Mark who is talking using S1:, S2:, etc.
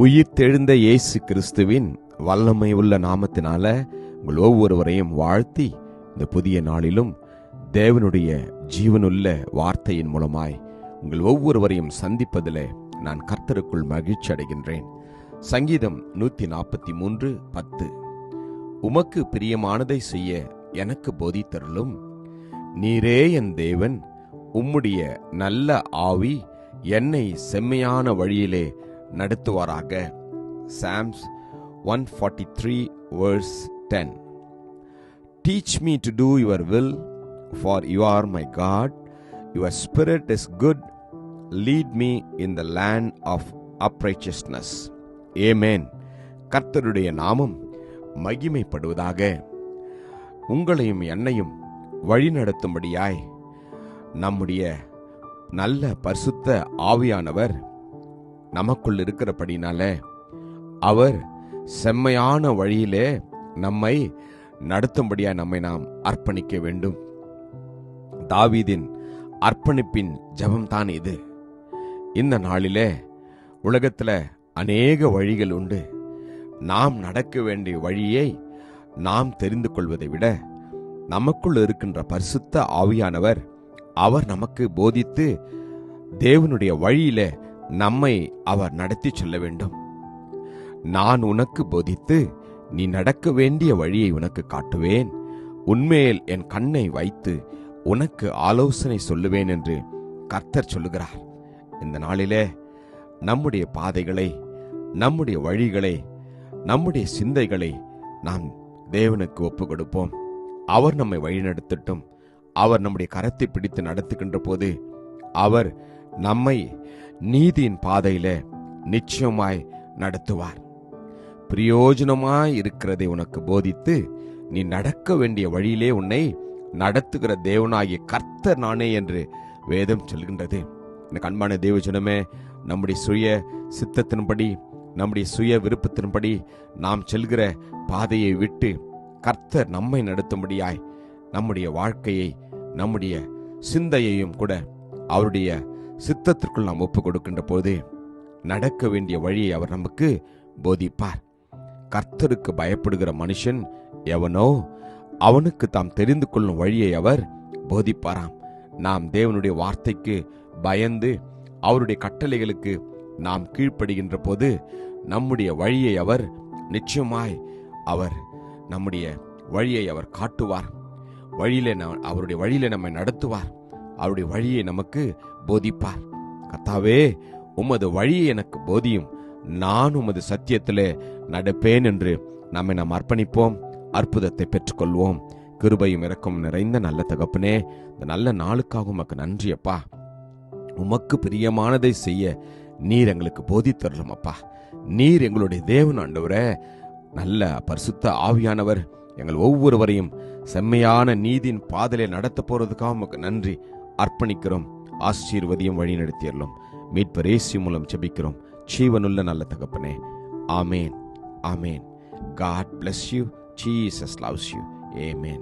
S1: உயிர்த்தெழுந்த இயேசு கிறிஸ்துவின் வல்லமை உள்ள நாமத்தினால உங்கள் ஒவ்வொருவரையும் வாழ்த்தி இந்த புதிய நாளிலும் தேவனுடைய ஜீவனுள்ள வார்த்தையின் மூலமாய் உங்கள் ஒவ்வொருவரையும் சந்திப்பதில் நான் கர்த்தருக்குள் மகிழ்ச்சி அடைகின்றேன். சங்கீதம் 143:10. உமக்கு பிரியமானதை செய்ய எனக்கு போதித்தருளும். நீரே என் தேவன், உம்முடைய நல்ல ஆவி என்னை செம்மையான வழியிலே நடத்துவாராக. Psalms 143:10. Teach me to do your will, for you are my God. Your spirit is good. Lead me in the land of uprightness. Amen. கர்த்தருடைய நாமம் மகிமைப்படுவதாக. உங்களையும் என்னையும் வழிநடத்தும்படியாய் நம்முடைய நல்ல பரிசுத்த ஆவியானவர் நமக்குள் இருக்கிறபடினால அவர் செம்மையான வழியிலே நம்மை நடத்தும்படியாய் நம்மை நாம் அர்ப்பணிக்க வேண்டும். தாவீதின் அர்ப்பணிப்பின் ஜெபம்தான் இது. இந்த நாளிலே உலகத்துல அநேக வழிகள் உண்டு. நாம் நடக்க வேண்டிய வழியை நாம் தெரிந்து கொள்வதை விட நமக்குள் இருக்கின்ற பரிசுத்த ஆவியானவர் அவர் நமக்கு போதித்து தேவனுடைய வழியிலே நம்மை அவர் நடத்தி செல்ல வேண்டும். நான் உனக்கு போதித்து நீ நடக்க வேண்டிய வழியை உனக்கு காட்டுவேன், உன்மேல் என் கண்ணை வைத்து உனக்கு ஆலோசனை சொல்லுவேன் என்று கர்த்தர் சொல்லுகிறார். இந்த நாளிலே நம்முடைய பாதைகளை, நம்முடைய வழிகளை, நம்முடைய சிந்தைகளை நாம் தேவனுக்கு ஒப்பு கொடுப்போம். அவர் நம்மை வழிநடத்தட்டும். அவர் நம்முடைய கரத்தை பிடித்து நடத்துகின்ற போது அவர் நம்மை நீதியின் பாதையில நிச்சயமாய் நடத்துவார். பிரயோஜனமாய் இருக்கிறதை உனக்கு போதித்து நீ நடக்க வேண்டிய வழியிலே உன்னை நடத்துகிற தேவனாகிய கர்த்தர் நானே என்று வேதம் சொல்கின்றது. எனக்கு அன்பான தேவஜனமே, நம்முடைய சுய சித்தத்தின்படி, நம்முடைய சுய விருப்பத்தின்படி நாம் செல்கிற பாதையை விட்டு கர்த்தர் நம்மை நடத்தும்படியாய் நம்முடைய வாழ்க்கையை, நம்முடைய சிந்தையையும் கூட அவருடைய சித்தத்திற்குள் நாம் ஒப்பு கொடுக்கின்ற போது நடக்க வேண்டிய வழியை அவர் நமக்கு போதிப்பார். கர்த்தருக்கு பயப்படுகிற மனுஷன் எவனோ அவனுக்கு தாம் தெரிந்து கொள்ளும் வழியை அவர் போதிப்பாராம். நாம் தேவனுடைய வார்த்தைக்கு பயந்து அவருடைய கட்டளைகளுக்கு நாம் கீழ்ப்படுகின்ற போது நம்முடைய வழியை அவர் நிச்சயமாய் அவர் நம்முடைய வழியை அவர் காட்டுவார். அவருடைய வழியிலே நம்மை நடத்துவார். அவருடைய வழியை நமக்கு போதிப்பார். கர்த்தாவே, உமது வழியை எனக்கு போதியும், நான் உமது சத்தியத்திலே நடப்பேன் என்று நம்மை நாம் அர்ப்பணிப்போம். அற்புதத்தை பெற்றுக்கொள்வோம். கிருபையும் இரக்கமும் நிறைந்த நல்ல தகப்பனே, இந்த நல்ல நாளுக்காக உமக்கு நன்றி அப்பா. உமக்கு பிரியமானதை செய்ய நீர் எங்களுக்கு போதித்தரலும் அப்பா. நீர் எங்களுடைய தேவன் ஆண்டவரே. நல்ல பரிசுத்த ஆவியானவர் எங்கள் ஒவ்வொருவரையும் செம்மையான நீதியின் பாதையிலே நடத்த போறதுக்காக உமக்கு நன்றி அர்ப்பணிக்கிறோம். ஆசீர்வதியும் வழி நடத்தியறலும். மீட்பர் இயேசு மூலம் ஜெபிக்கிறோம் ஜீவனுள்ள நல்ல தகப்பனே. ஆமேன், ஆமேன். God bless you. Jesus loves you. Amen.